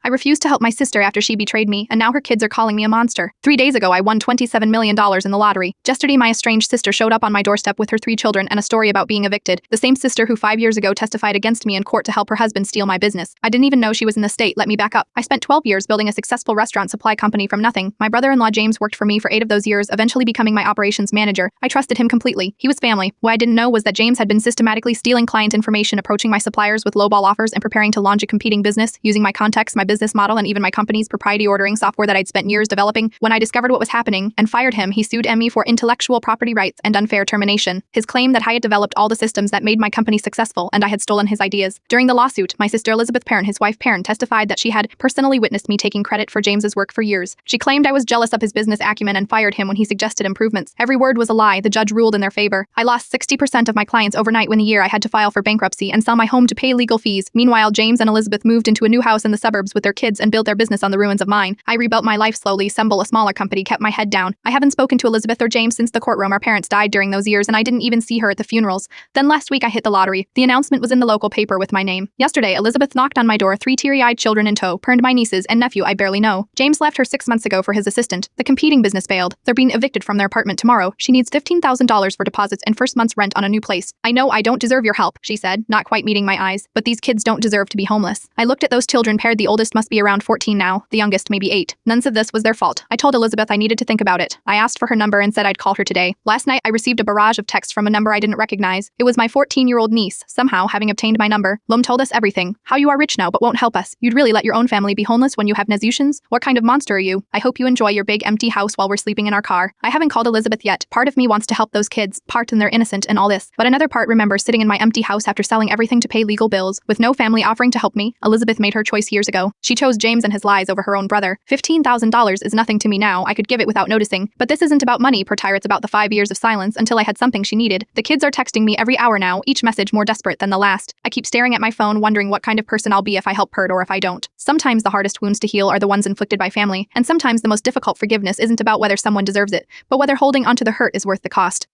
I refused to help my sister after she betrayed me, and now her kids are calling me a monster. 3 days ago, I won $27 million in the lottery. Yesterday, my estranged sister showed up on my doorstep with her 3 children and a story about being evicted. The same sister who 5 years ago testified against me in court to help her husband steal my business. I didn't even know she was in the state. Let me back up. I spent 12 years building a successful restaurant supply company from nothing. My brother-in-law James worked for me for 8 of those years, eventually becoming my operations manager. I trusted him completely. He was family. What I didn't know was that James had been systematically stealing client information, approaching my suppliers with lowball offers, and preparing to launch a competing business, using my contacts, my business model, and even my company's proprietary ordering software that I'd spent years developing. When I discovered what was happening and fired him, he sued me for intellectual property rights and unfair termination. His claim that I had developed all the systems that made my company successful and I had stolen his ideas. During the lawsuit, my sister Elizabeth Perrin, his wife Perrin, testified that she had personally witnessed me taking credit for James's work for years. She claimed I was jealous of his business acumen and fired him when he suggested improvements. Every word was a lie. The judge ruled in their favor. I lost 60% of my clients overnight when the year I had to file for bankruptcy and sell my home to pay legal fees. Meanwhile, James and Elizabeth moved into a new house in the suburbs with their kids and built their business on the ruins of mine. I rebuilt my life slowly, assembled a smaller company, kept my head down. I haven't spoken to Elizabeth or James since the courtroom. Our parents died during those years and I didn't even see her at the funerals. Then last week I hit the lottery. The announcement was in the local paper with my name. Yesterday, Elizabeth knocked on my door, 3 teary-eyed children in tow, perned my nieces and nephew I barely know. James left her 6 months ago for his assistant. The competing business failed. They're being evicted from their apartment tomorrow. She needs $15,000 for deposits and first month's rent on a new place. I know I don't deserve your help, she said, not quite meeting my eyes, but these kids don't deserve to be homeless. I looked at those children paired. The oldest must be around 14 now, the youngest maybe 8. None of this was their fault. I told Elizabeth I needed to think about it. I asked for her number and said I'd call her today. Last night I received a barrage of texts from a number I didn't recognize. It was my 14-year-old niece, somehow having obtained my number. Lum told us everything. How you are rich now but won't help us. You'd really let your own family be homeless when you have Nezutions? What kind of monster are you? I hope you enjoy your big empty house while we're sleeping in our car. I haven't called Elizabeth yet. Part of me wants to help those kids, part and they're innocent and all this, but another part remembers sitting in my empty house after selling everything to pay legal bills, with no family offering to help me. Elizabeth made her choice years ago. She chose James and his lies over her own brother. $15,000 is nothing to me now. I could give it without noticing, but this isn't about money per tire. It's about the 5 years of silence until I had something she needed. The kids are texting me every hour now, each message more desperate than the last. I keep staring at my phone, wondering what kind of person I'll be if I help Pert or if I don't. Sometimes the hardest wounds to heal are the ones inflicted by family, and sometimes the most difficult forgiveness isn't about whether someone deserves it, but whether holding onto the hurt is worth the cost.